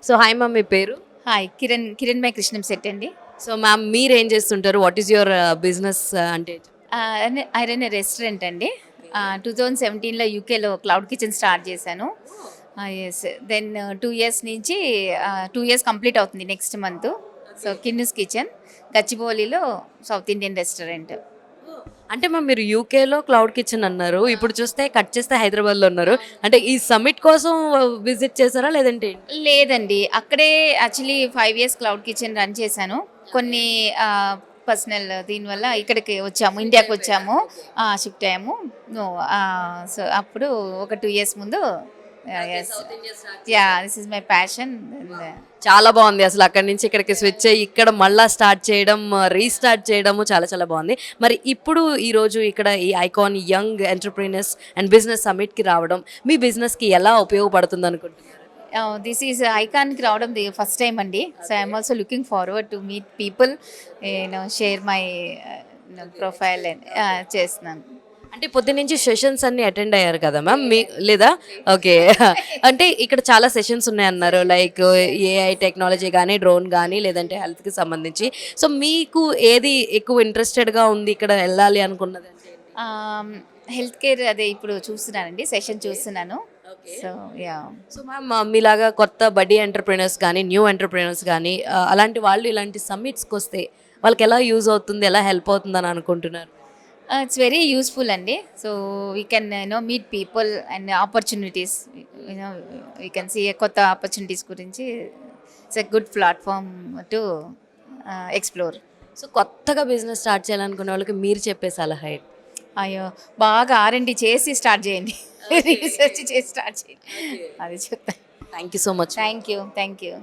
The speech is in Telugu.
సో హాయ్ మ్యామ్, మీ పేరు? హాయ్ కిరణ్ మై కృష్ణం సెట్ అండి. సో మ్యామ్, మీరేం చేస్తుంటారు? వాట్ ఈస్ యువర్ బిజినెస్ అంటే? ఐరన్ రెస్టారెంట్ అండి. 2017లో యూకేలో క్లౌడ్ కిచెన్ స్టార్ట్ చేశాను. ఎస్, దెన్ 2 ఇయర్స్ నుంచి 2 ఇయర్స్ కంప్లీట్ అవుతుంది next month. So Kinnu's kitchen గచ్చిబౌలిలో సౌత్ ఇండియన్ రెస్టారెంట్. అంటే మ్యామ్, మీరు యూకేలో క్లౌడ్ కిచెన్ అన్నారు, ఇప్పుడు చూస్తే కట్ చేస్తే హైదరాబాద్లో ఉన్నారు. అంటే ఈ సమిట్ కోసం విజిట్ చేశారా లేదంటే ఏంటి? లేదండి, అక్కడే actually 5 years cloud kitchen run చేశాను. కొన్ని పర్సనల్ దీనివల్ల ఇక్కడికి వచ్చాము, ఇండియాకి వచ్చాము, షిఫ్ట్ అయ్యాము. సో అప్పుడు ఒక 2 ఇయర్స్ ముందు దిస్ ఇస్ మై ప్యాషన్. చాలా బాగుంది. అసలు అక్కడి నుంచి ఇక్కడికి స్విచ్ అయ్యి ఇక్కడ మళ్ళా స్టార్ట్ చేయడం, రీస్టార్ట్ చేయడము చాలా చాలా బాగుంది. మరి ఇప్పుడు ఈ రోజు ఇక్కడ ఈ icon young entrepreneurs and business సమిట్కి రావడం మీ బిజినెస్కి ఎలా ఉపయోగపడుతుంది అనుకుంటున్నారు? దిస్ ఈజ్ ఐకాన్కి రావడం ఫస్ట్ టైం అండి. So I'm also looking forward to meet people, share my profile చేస్తున్నాను. అంటే పొద్దున్నుంచి సెషన్స్ అన్ని అటెండ్ అయ్యారు కదా మ్యామ్, మీ లేదా? ఓకే. అంటే ఇక్కడ చాలా సెషన్స్ ఉన్నాయన్నారు, లైక్ ఏఐ టెక్నాలజీ కానీ, డ్రోన్ కానీ, లేదంటే హెల్త్కి సంబంధించి. సో మీకు ఏది ఎక్కువ ఇంట్రెస్టెడ్గా ఉంది ఇక్కడ వెళ్ళాలి అనుకున్నది? హెల్త్ కేర్ అదే ఇప్పుడు చూస్తున్నానండి, సెషన్ చూస్తున్నాను. So yeah. సో మ్యామ్, మీలాగా కొత్త బడ్డీ ఎంటర్ప్రీనర్స్ కానీ, న్యూ ఎంటర్ప్రీనర్స్ కానీ, అలాంటి వాళ్ళు ఇలాంటి సమ్మిట్స్కి వస్తే వాళ్ళకి ఎలా యూజ్ అవుతుంది, ఎలా హెల్ప్ అవుతుంది అని అనుకుంటున్నారు? ఇట్స్ వెరీ యూస్ఫుల్ అండి. So we can meet people and opportunities, we can see కొత్త ఆపర్చునిటీస్ గురించి. It's a good platform to explore. So కొత్తగా బిజినెస్ స్టార్ట్ చేయాలనుకునే వాళ్ళకి మీరు చెప్పే సలహా ఏంటి? అయ్యో, బాగా R&D చేసి స్టార్ట్ చేయండి, రీసెర్చ్ చేసి స్టార్ట్ చేయండి, అది చెప్తాను. Thank you so much. Thank you.